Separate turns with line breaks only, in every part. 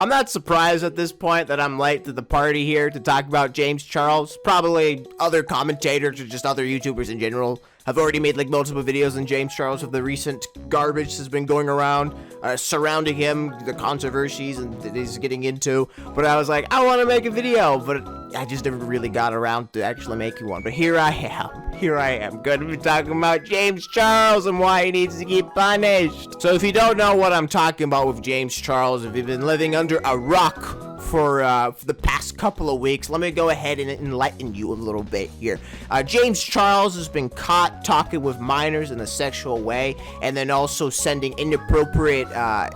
I'm not surprised at this point that I'm late to the party here to talk about James Charles. Probably other commentators or just other YouTubers in general have already made like multiple videos on James Charles of the recent garbage that's been going around surrounding him, the controversies that he's getting into. But I was like, I want to make a video, but I just never really got around to actually making one. But here I am, going to be talking about James Charles and why he needs to get punished. So if you don't know what I'm talking about with James Charles, if you've been living under a rock for the past couple of weeks, let me go ahead and enlighten you a little bit here. James Charles has been caught talking with minors in a sexual way, and then also sending inappropriate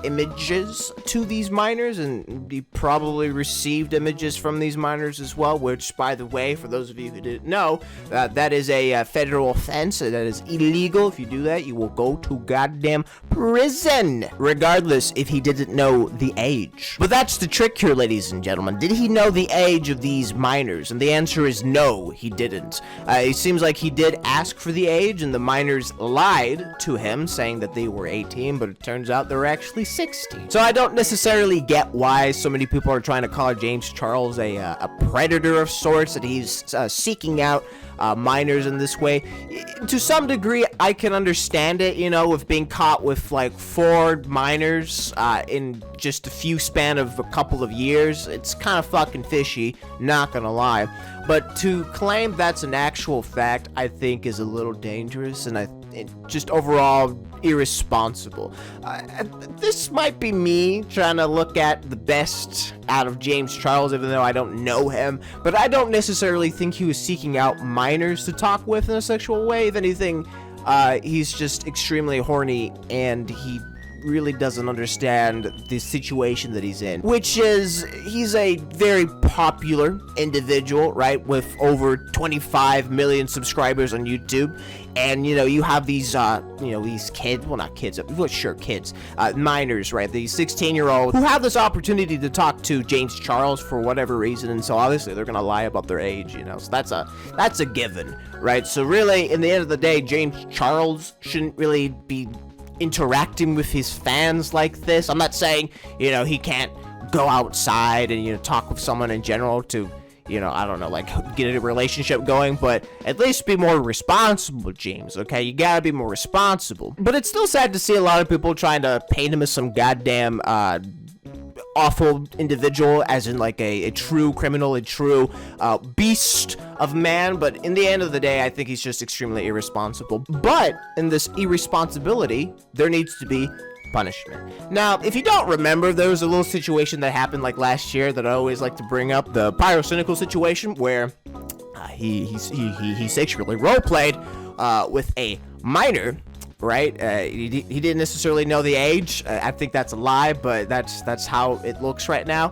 images to these minors, and he probably received images from these minors as well, which, by the way, for those of you who didn't know, that is a federal offense. That is illegal. If you do that, you will go to goddamn prison, regardless if he didn't know the age. But that's the trick here, ladies and gentlemen. Did he know the age of these minors? And the answer is no, he didn't. It seems like he did ask for the age, and the minors lied to him, saying that they were 18, but it turns out they're actually 16. So I don't necessarily get why so many people are trying to call James Charles a predator of sorts, that he's seeking out minors in this way. To some degree, I can understand it, you know, with being caught with like 4 minors in just a few span of a couple of years. It's kind of fucking fishy, not gonna lie. But to claim that's an actual fact, I think is a little dangerous, and just overall irresponsible. This might be me trying to look at the best out of James Charles, even though I don't know him, but I don't necessarily think he was seeking out minors to talk with in a sexual way. If anything, he's just extremely horny, and he really doesn't understand the situation that he's in, which is he's a very popular individual, right, with over 25 million subscribers on YouTube. And, you know, you have these, these kids, well, not kids, well, sure, kids, minors, right, these 16-year-olds who have this opportunity to talk to James Charles for whatever reason, and so obviously they're gonna lie about their age, you know, so that's a given, right? So really, in the end of the day, James Charles shouldn't really be interacting with his fans like this. I'm not saying, you know, he can't go outside and, you know, talk with someone in general to, you know, I don't know, like, get a relationship going, but at least be more responsible, James, okay? You gotta be more responsible. But it's still sad to see a lot of people trying to paint him as some goddamn, awful individual, as in like a true criminal, a true beast of man. But in the end of the day, I think he's just extremely irresponsible. But in this irresponsibility, there needs to be punishment. Now, if you don't remember, there was a little situation that happened like last year that I always like to bring up, the Pyro situation, where he sexually roleplayed with a minor. Right? He didn't necessarily know the age. I think that's a lie, but that's how it looks right now.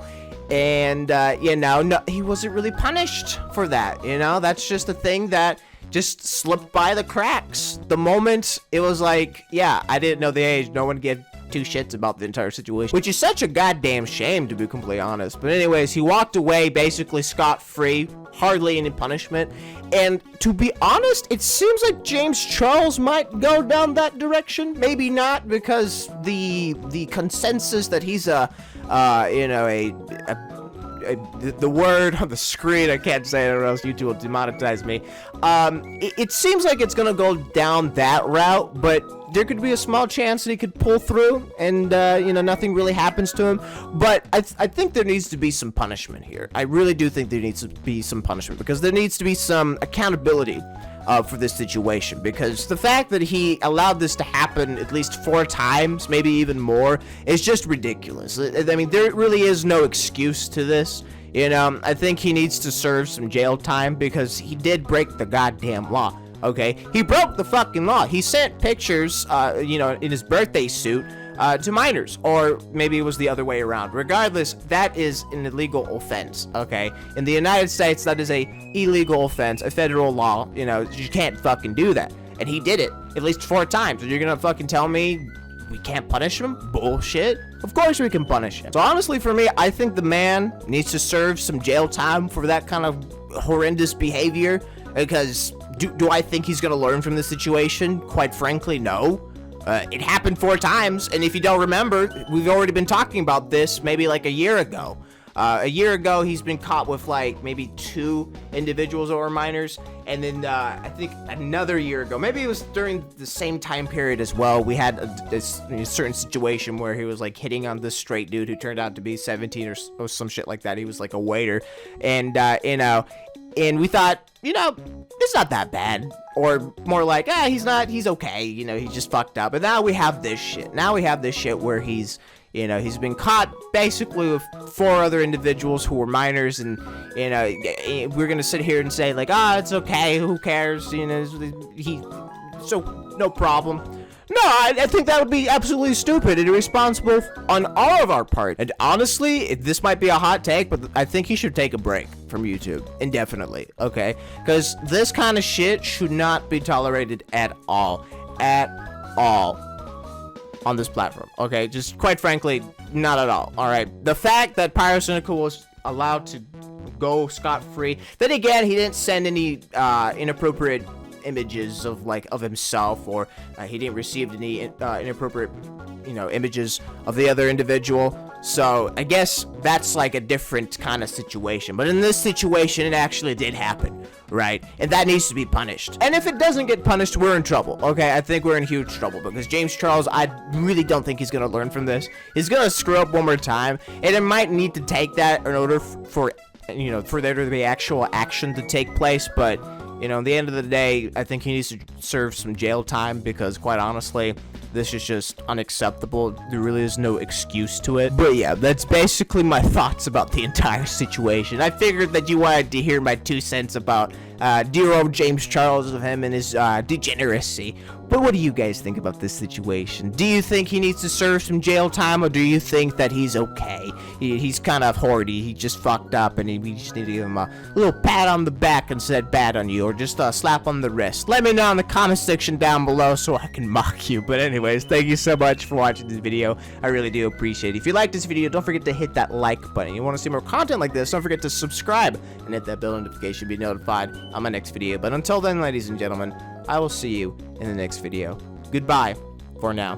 And, no, he wasn't really punished for that, you know? That's just a thing that just slipped by the cracks. The moment it was like, yeah, I didn't know the age, no one gave 2 shits about the entire situation, which is such a goddamn shame, to be completely honest. But anyways, he walked away basically scot-free, hardly any punishment. And to be honest, it seems like James Charles might go down that direction. Maybe not, because the consensus that he's the word on the screen, I can't say it or else YouTube will demonetize me. It seems like it's gonna go down that route, but there could be a small chance that he could pull through and, nothing really happens to him. But I think there needs to be some punishment here. I really do think there needs to be some punishment, because there needs to be some accountability for this situation, because the fact that he allowed this to happen at least 4 times, maybe even more, is just ridiculous. I mean, there really is no excuse to this. You know, I think he needs to serve some jail time, because he did break the goddamn law. Okay, he broke the fucking law. He sent pictures, in his birthday suit to minors, or maybe it was the other way around. Regardless, that is an illegal offense, okay? In the United States, that is a illegal offense, a federal law. You know, you can't fucking do that. And he did it at least 4 times. And you're gonna fucking tell me we can't punish him? Bullshit. Of course we can punish him. So honestly, for me, I think the man needs to serve some jail time for that kind of horrendous behavior, because do I think he's gonna learn from this situation? Quite frankly, no. It happened 4 times, and if you don't remember, we've already been talking about this maybe like a year ago. A year ago, he's been caught with like maybe 2 individuals that were minors, and then I think another year ago, maybe it was during the same time period as well, we had a certain situation where he was like hitting on this straight dude who turned out to be 17 or some shit like that. He was like a waiter, and and we thought, it's not that bad, or more like, he's okay, he just fucked up. But now we have this shit. Where he's been caught basically with 4 other individuals who were minors, and we're gonna sit here and say like, it's okay, who cares, so no problem. No, I think that would be absolutely stupid and irresponsible on all of our part. And honestly, this might be a hot take, but I think he should take a break from YouTube indefinitely, okay? Because this kind of shit should not be tolerated at all on this platform, okay? Just quite frankly, not at all right? The fact that Pyro was allowed to go scot-free, then again, he didn't send any inappropriate images of himself, or he didn't receive any inappropriate images of the other individual. So I guess that's like a different kind of situation. But in this situation, it actually did happen, right? And that needs to be punished. And if it doesn't get punished, we're in trouble, okay? I think we're in huge trouble, because James Charles, I really don't think he's gonna learn from this. He's gonna screw up one more time, and it might need to take that in order for there to be actual action to take place. But at the end of the day, I think he needs to serve some jail time, because quite honestly, this is just unacceptable. There really is no excuse to it. But yeah, that's basically my thoughts about the entire situation. I figured that you wanted to hear my 2 cents about dear old James Charles, of him and his degeneracy. But what do you guys think about this situation? Do you think he needs to serve some jail time, or do you think that he's okay? He's kind of horny. He just fucked up, and we just need to give him a little pat on the back instead of bad on you, or just a slap on the wrist. Let me know in the comment section down below so I can mock you. But anyways, thank you so much for watching this video. I really do appreciate it. If you like this video, don't forget to hit that like button. You want to see more content like this, don't forget to subscribe and hit that bell notification to be notified on my next video. But until then, ladies and gentlemen, I will see you in the next video. Goodbye for now.